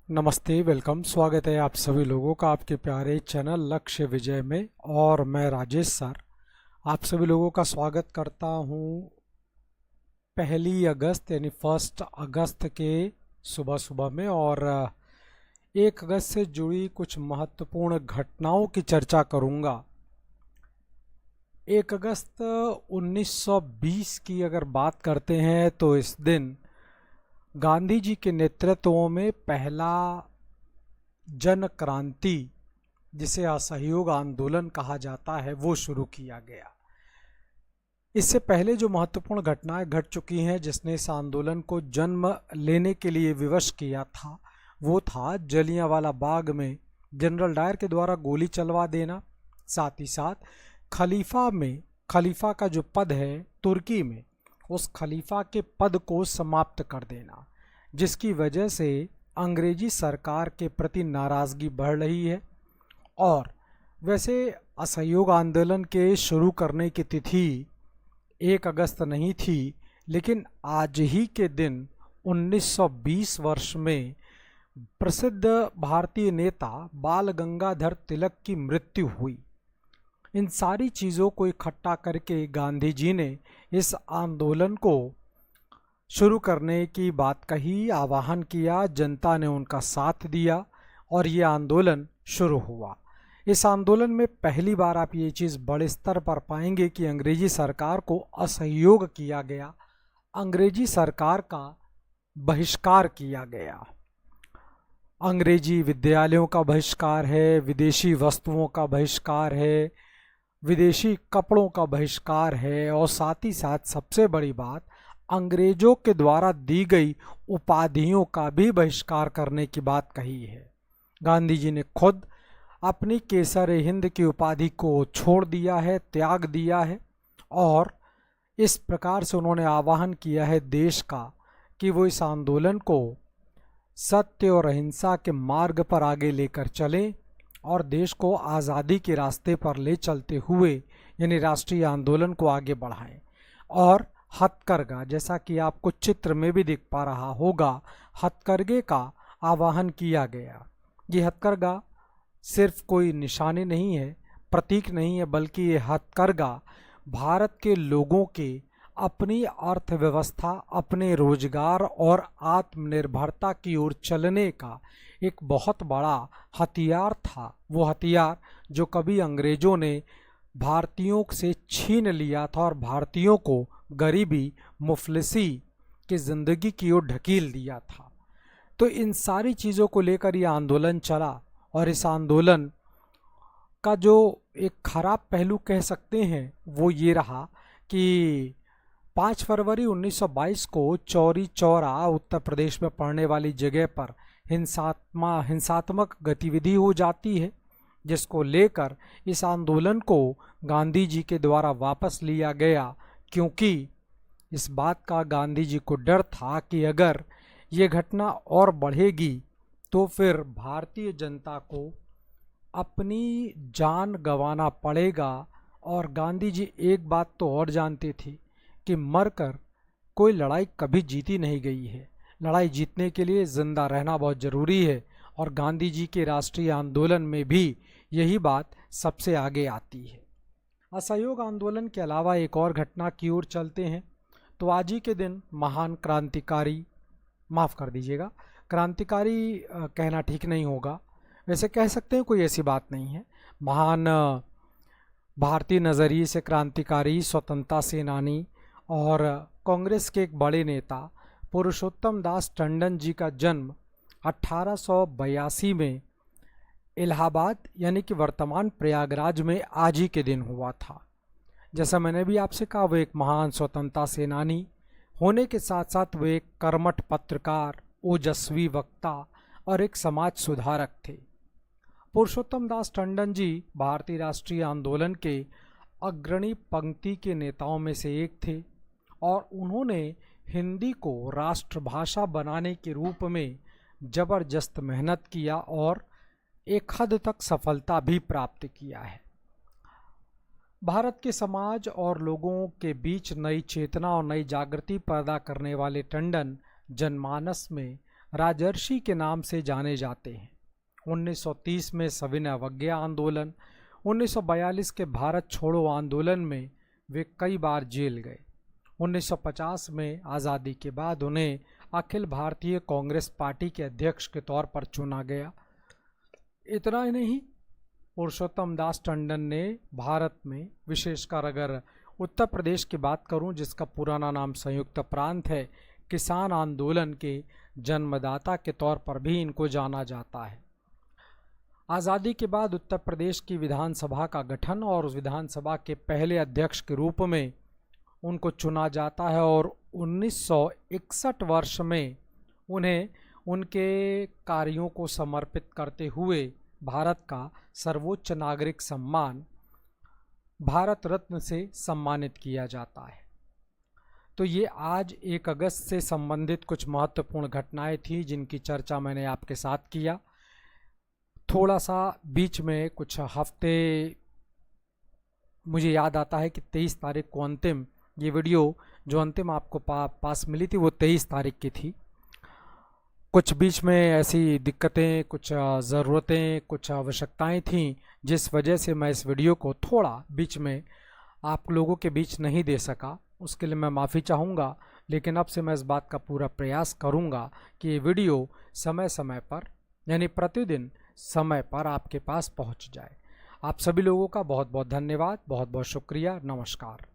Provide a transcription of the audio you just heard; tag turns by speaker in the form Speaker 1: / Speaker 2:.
Speaker 1: नमस्ते, वेलकम। स्वागत है आप सभी लोगों का आपके प्यारे चैनल लक्ष्य विजय में। और मैं राजेश सर आप सभी लोगों का स्वागत करता हूं 1 अगस्त यानी 1 अगस्त के सुबह सुबह में। और 1 अगस्त से जुड़ी कुछ महत्वपूर्ण घटनाओं की चर्चा करूंगा। 1 अगस्त 1920 की अगर बात करते हैं तो इस दिन गांधी जी के नेतृत्व में पहला जन क्रांति, जिसे असहयोग आंदोलन कहा जाता है, वो शुरू किया गया। इससे पहले जो महत्वपूर्ण घटनाएं घट चुकी हैं जिसने इस आंदोलन को जन्म लेने के लिए विवश किया था, वो था जलियांवाला बाग में जनरल डायर के द्वारा गोली चलवा देना। साथ ही साथ खलीफा का जो पद है तुर्की में, उस खलीफा के पद को समाप्त कर देना, जिसकी वजह से अंग्रेजी सरकार के प्रति नाराज़गी बढ़ रही है। और वैसे असहयोग आंदोलन के शुरू करने की तिथि 1 अगस्त नहीं थी, लेकिन आज ही के दिन 1920 वर्ष में प्रसिद्ध भारतीय नेता बाल गंगाधर तिलक की मृत्यु हुई। इन सारी चीज़ों को इकट्ठा करके गांधी जी ने इस आंदोलन को शुरू करने की बात कही, आह्वान किया, जनता ने उनका साथ दिया और ये आंदोलन शुरू हुआ। इस आंदोलन में पहली बार आप ये चीज़ बड़े स्तर पर पाएंगे कि अंग्रेजी सरकार को असहयोग किया गया, अंग्रेजी सरकार का बहिष्कार किया गया। अंग्रेजी विद्यालयों का बहिष्कार है, विदेशी वस्तुओं का बहिष्कार है, विदेशी कपड़ों का बहिष्कार है, और साथ ही साथ सबसे बड़ी बात, अंग्रेजों के द्वारा दी गई उपाधियों का भी बहिष्कार करने की बात कही है। गांधी जी ने खुद अपनी केसर हिंद की उपाधि को छोड़ दिया है, त्याग दिया है, और इस प्रकार से उन्होंने आह्वान किया है देश का कि वो इस आंदोलन को सत्य और अहिंसा के मार्ग पर आगे लेकर चलें और देश को आज़ादी के रास्ते पर ले चलते हुए यानी राष्ट्रीय आंदोलन को आगे बढ़ाएं। और हथकरघा, जैसा कि आपको चित्र में भी दिख पा रहा होगा, हथकरघे का आह्वान किया गया। ये हथकरघा सिर्फ कोई निशानी नहीं है, प्रतीक नहीं है, बल्कि ये हथकरघा भारत के लोगों के अपनी अर्थव्यवस्था, अपने रोजगार और आत्मनिर्भरता की ओर चलने का एक बहुत बड़ा हथियार था। वो हथियार जो कभी अंग्रेजों ने भारतीयों से छीन लिया था और भारतीयों को गरीबी, मुफलिसी की ज़िंदगी की ओर ढकेल दिया था। तो इन सारी चीज़ों को लेकर ये आंदोलन चला, और इस आंदोलन का जो एक खराब पहलू कह सकते हैं वो ये रहा कि 5 फरवरी 1922 को चौरी चौरा उत्तर प्रदेश में पड़ने वाली जगह पर हिंसात्मक गतिविधि हो जाती है, जिसको लेकर इस आंदोलन को गांधी जी के द्वारा वापस लिया गया, क्योंकि इस बात का गांधी जी को डर था कि अगर ये घटना और बढ़ेगी तो फिर भारतीय जनता को अपनी जान गंवाना पड़ेगा। और गांधी जी एक बात तो और जानते थे कि मरकर कोई लड़ाई कभी जीती नहीं गई है, लड़ाई जीतने के लिए जिंदा रहना बहुत ज़रूरी है। और गांधी जी के राष्ट्रीय आंदोलन में भी यही बात सबसे आगे आती है। असहयोग आंदोलन के अलावा एक और घटना की ओर चलते हैं तो आज ही के दिन महान क्रांतिकारी, माफ़ कर दीजिएगा, क्रांतिकारी कहना ठीक नहीं होगा, वैसे कह सकते हैं, कोई ऐसी बात नहीं है, महान भारतीय नज़रिए से क्रांतिकारी, स्वतंत्रता सेनानी और कांग्रेस के एक बड़े नेता पुरुषोत्तम दास टंडन जी का जन्म 1882 में इलाहाबाद यानी कि वर्तमान प्रयागराज में आज ही के दिन हुआ था। जैसा मैंने भी आपसे कहा, वो एक महान स्वतंत्रता सेनानी होने के साथ साथ वो एक कर्मठ पत्रकार, ओजस्वी वक्ता और एक समाज सुधारक थे। पुरुषोत्तम दास टंडन जी भारतीय राष्ट्रीय आंदोलन के अग्रणी पंक्ति के नेताओं में से एक थे, और उन्होंने हिंदी को राष्ट्रभाषा बनाने के रूप में ज़बरदस्त मेहनत किया और एक हद तक सफलता भी प्राप्त किया है। भारत के समाज और लोगों के बीच नई चेतना और नई जागृति पैदा करने वाले टंडन जनमानस में राजर्षि के नाम से जाने जाते हैं। 1930 में सविनय अवज्ञा आंदोलन, 1942 के भारत छोड़ो आंदोलन में वे कई बार जेल गए। 1950 में आज़ादी के बाद उन्हें अखिल भारतीय कांग्रेस पार्टी के अध्यक्ष के तौर पर चुना गया। इतना ही नहीं, पुरुषोत्तम दास टंडन ने भारत में, विशेषकर अगर उत्तर प्रदेश की बात करूं, जिसका पुराना नाम संयुक्त प्रांत है, किसान आंदोलन के जन्मदाता के तौर पर भी इनको जाना जाता है। आज़ादी के बाद उत्तर प्रदेश की विधानसभा का गठन और उस विधानसभा के पहले अध्यक्ष के रूप में उनको चुना जाता है और 1961 वर्ष में उन्हें उनके कार्यों को समर्पित करते हुए भारत का सर्वोच्च नागरिक सम्मान भारत रत्न से सम्मानित किया जाता है। तो ये आज 1 अगस्त से संबंधित कुछ महत्वपूर्ण घटनाएं थी जिनकी चर्चा मैंने आपके साथ किया। थोड़ा सा बीच में कुछ हफ्ते मुझे याद आता है कि 23 तारीख को अंतिम ये वीडियो जो अंतिम आपको पास मिली थी वो 23 तारीख की थी। कुछ बीच में ऐसी दिक्कतें, कुछ ज़रूरतें, कुछ आवश्यकताएं थीं जिस वजह से मैं इस वीडियो को थोड़ा बीच में आप लोगों के बीच नहीं दे सका। उसके लिए मैं माफ़ी चाहूँगा, लेकिन अब से मैं इस बात का पूरा प्रयास करूँगा कि ये वीडियो समय समय पर, यानी प्रतिदिन समय पर आपके पास पहुँच जाए। आप सभी लोगों का बहुत बहुत धन्यवाद, बहुत बहुत शुक्रिया। नमस्कार।